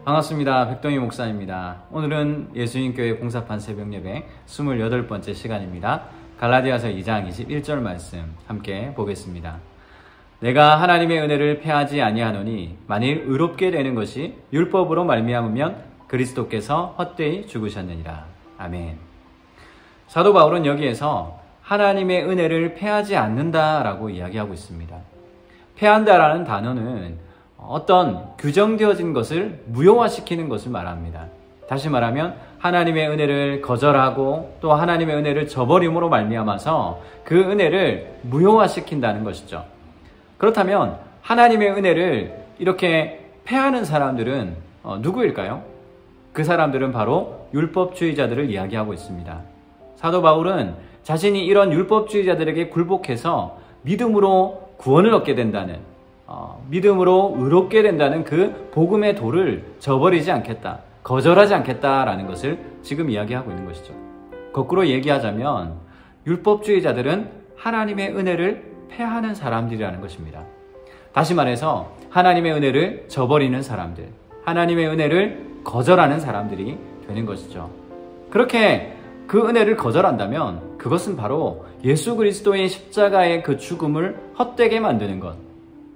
반갑습니다. 백동희 목사입니다. 오늘은 예수님교회 공사판 새벽예배 28번째 시간입니다. 갈라디아서 2장 21절 말씀 함께 보겠습니다. 내가 하나님의 은혜를 패하지 아니하노니 만일 의롭게 되는 것이 율법으로 말미암으면 그리스도께서 헛되이 죽으셨느니라. 아멘. 사도 바울은 여기에서 하나님의 은혜를 패하지 않는다라고 이야기하고 있습니다. 패한다라는 단어는 어떤 규정되어진 것을 무효화시키는 것을 말합니다. 다시 말하면 하나님의 은혜를 거절하고 또 하나님의 은혜를 저버림으로 말미암아서 그 은혜를 무효화시킨다는 것이죠. 그렇다면 하나님의 은혜를 이렇게 패하는 사람들은 누구일까요? 그 사람들은 바로 율법주의자들을 이야기하고 있습니다. 사도 바울은 자신이 이런 율법주의자들에게 굴복해서 믿음으로 구원을 얻게 된다는 믿음으로 의롭게 된다는 그 복음의 도를 저버리지 않겠다, 거절하지 않겠다라는 것을 지금 이야기하고 있는 것이죠. 거꾸로 얘기하자면 율법주의자들은 하나님의 은혜를 패하는 사람들이라는 것입니다. 다시 말해서 하나님의 은혜를 저버리는 사람들, 하나님의 은혜를 거절하는 사람들이 되는 것이죠. 그렇게 그 은혜를 거절한다면 그것은 바로 예수 그리스도의 십자가의 그 죽음을 헛되게 만드는 것,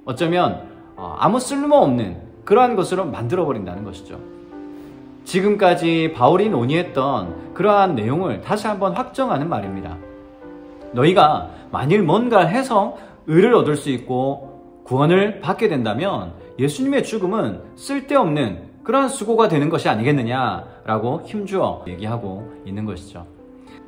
어쩌면 아무 쓸모없는 그러한 것으로 만들어버린다는 것이죠. 지금까지 바울이 논의했던 그러한 내용을 다시 한번 확정하는 말입니다. 너희가 만일 뭔가 해서 의를 얻을 수 있고 구원을 받게 된다면 예수님의 죽음은 쓸데없는 그러한 수고가 되는 것이 아니겠느냐라고 힘주어 얘기하고 있는 것이죠.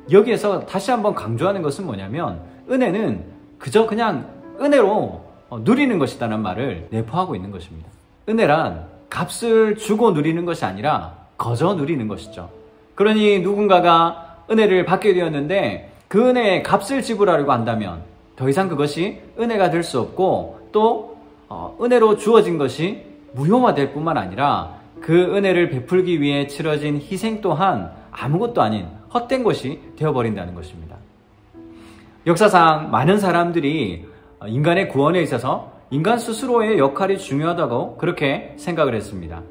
여기에서 다시 한번 강조하는 것은 뭐냐면 은혜는 그저 그냥 은혜로 누리는 것이다라는 말을 내포하고 있는 것입니다. 은혜란 값을 주고 누리는 것이 아니라 거저 누리는 것이죠. 그러니 누군가가 은혜를 받게 되었는데 그 은혜의 값을 지불하려고 한다면 더 이상 그것이 은혜가 될 수 없고 또 은혜로 주어진 것이 무효화될 뿐만 아니라 그 은혜를 베풀기 위해 치러진 희생 또한 아무것도 아닌 헛된 것이 되어버린다는 것입니다. 역사상 많은 사람들이 인간의 구원에 있어서 인간 스스로의 역할이 중요하다고 그렇게 생각을 했습니다.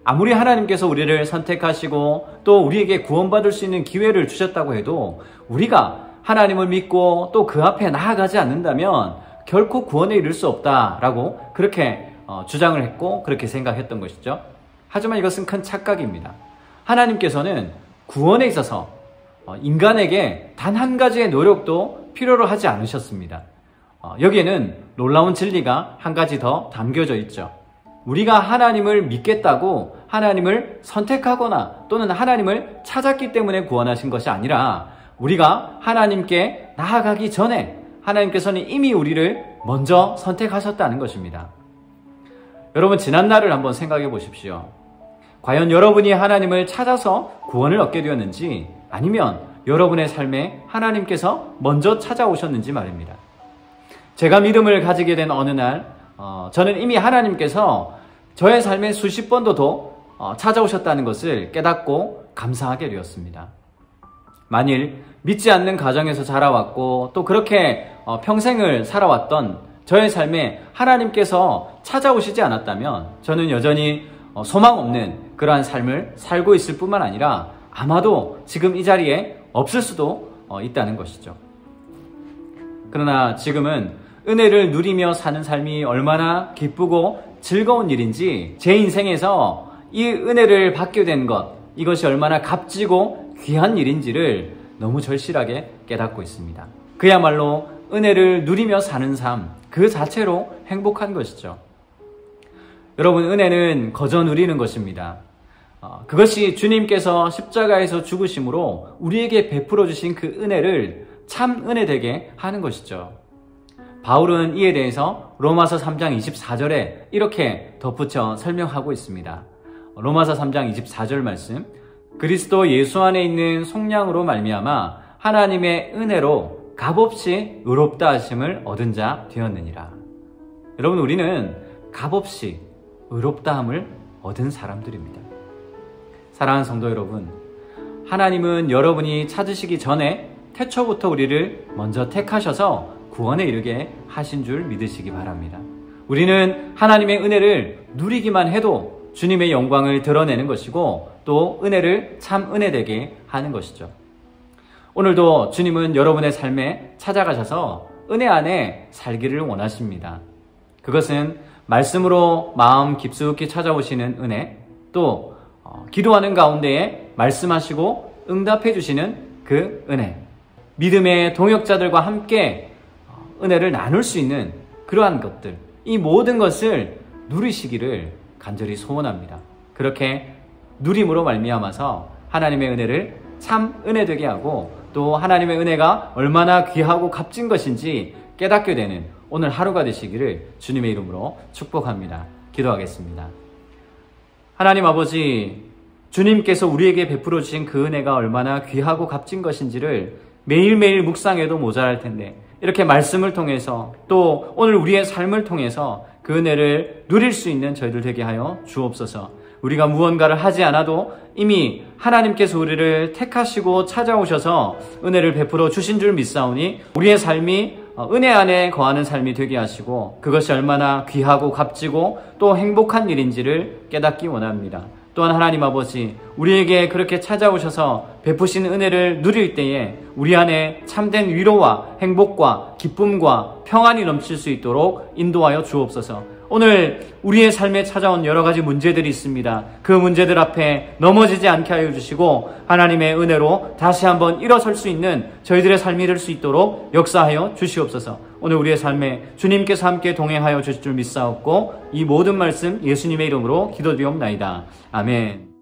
아무리 하나님께서 우리를 선택하시고 또 우리에게 구원받을 수 있는 기회를 주셨다고 해도 우리가 하나님을 믿고 또 그 앞에 나아가지 않는다면 결코 구원에 이를 수 없다라고 그렇게 주장을 했고 그렇게 생각했던 것이죠. 하지만 이것은 큰 착각입니다. 하나님께서는 구원에 있어서 인간에게 단 한 가지의 노력도 필요로 하지 않으셨습니다. 여기에는 놀라운 진리가 한 가지 더 담겨져 있죠. 우리가 하나님을 믿겠다고 하나님을 선택하거나 또는 하나님을 찾았기 때문에 구원하신 것이 아니라 우리가 하나님께 나아가기 전에 하나님께서는 이미 우리를 먼저 선택하셨다는 것입니다. 여러분, 지난날을 한번 생각해 보십시오. 과연 여러분이 하나님을 찾아서 구원을 얻게 되었는지 아니면 여러분의 삶에 하나님께서 먼저 찾아오셨는지 말입니다. 제가 믿음을 가지게 된 어느 날 저는 이미 하나님께서 저의 삶에 수십 번도 더 찾아오셨다는 것을 깨닫고 감사하게 되었습니다. 만일 믿지 않는 가정에서 자라왔고 또 그렇게 평생을 살아왔던 저의 삶에 하나님께서 찾아오시지 않았다면 저는 여전히 소망 없는 그러한 삶을 살고 있을 뿐만 아니라 아마도 지금 이 자리에 없을 수도 있다는 것이죠. 그러나 지금은 은혜를 누리며 사는 삶이 얼마나 기쁘고 즐거운 일인지, 제 인생에서 이 은혜를 받게 된 것, 이것이 얼마나 값지고 귀한 일인지를 너무 절실하게 깨닫고 있습니다. 그야말로 은혜를 누리며 사는 삶, 그 자체로 행복한 것이죠. 여러분, 은혜는 거저 누리는 것입니다. 그것이 주님께서 십자가에서 죽으심으로 우리에게 베풀어 주신 그 은혜를 참 은혜되게 하는 것이죠. 바울은 이에 대해서 로마서 3장 24절에 이렇게 덧붙여 설명하고 있습니다. 로마서 3장 24절 말씀, 그리스도 예수 안에 있는 속량으로 말미암아 하나님의 은혜로 값없이 의롭다 하심을 얻은 자 되었느니라. 여러분, 우리는 값없이 의롭다함을 얻은 사람들입니다. 사랑하는 성도 여러분, 하나님은 여러분이 찾으시기 전에 태초부터 우리를 먼저 택하셔서 구원에 이르게 하신 줄 믿으시기 바랍니다. 우리는 하나님의 은혜를 누리기만 해도 주님의 영광을 드러내는 것이고 또 은혜를 참 은혜되게 하는 것이죠. 오늘도 주님은 여러분의 삶에 찾아가셔서 은혜 안에 살기를 원하십니다. 그것은 말씀으로 마음 깊숙이 찾아오시는 은혜, 또 기도하는 가운데에 말씀하시고 응답해 주시는 그 은혜, 믿음의 동역자들과 함께 은혜를 나눌 수 있는 그러한 것들, 이 모든 것을 누리시기를 간절히 소원합니다. 그렇게 누림으로 말미암아서 하나님의 은혜를 참 은혜되게 하고 또 하나님의 은혜가 얼마나 귀하고 값진 것인지 깨닫게 되는 오늘 하루가 되시기를 주님의 이름으로 축복합니다. 기도하겠습니다. 하나님 아버지, 주님께서 우리에게 베풀어 주신 그 은혜가 얼마나 귀하고 값진 것인지를 매일매일 묵상해도 모자랄 텐데 이렇게 말씀을 통해서 또 오늘 우리의 삶을 통해서 그 은혜를 누릴 수 있는 저희들 되게 하여 주옵소서. 우리가 무언가를 하지 않아도 이미 하나님께서 우리를 택하시고 찾아오셔서 은혜를 베풀어 주신 줄 믿사오니 우리의 삶이 은혜 안에 거하는 삶이 되게 하시고 그것이 얼마나 귀하고 값지고 또 행복한 일인지를 깨닫기 원합니다. 또한 하나님 아버지, 우리에게 그렇게 찾아오셔서 베푸신 은혜를 누릴 때에 우리 안에 참된 위로와 행복과 기쁨과 평안이 넘칠 수 있도록 인도하여 주옵소서. 오늘 우리의 삶에 찾아온 여러 가지 문제들이 있습니다. 그 문제들 앞에 넘어지지 않게 하여 주시고 하나님의 은혜로 다시 한번 일어설 수 있는 저희들의 삶이 될 수 있도록 역사하여 주시옵소서. 오늘 우리의 삶에 주님께서 함께 동행하여 주실 줄 믿사옵고 이 모든 말씀 예수님의 이름으로 기도드리옵나이다. 아멘.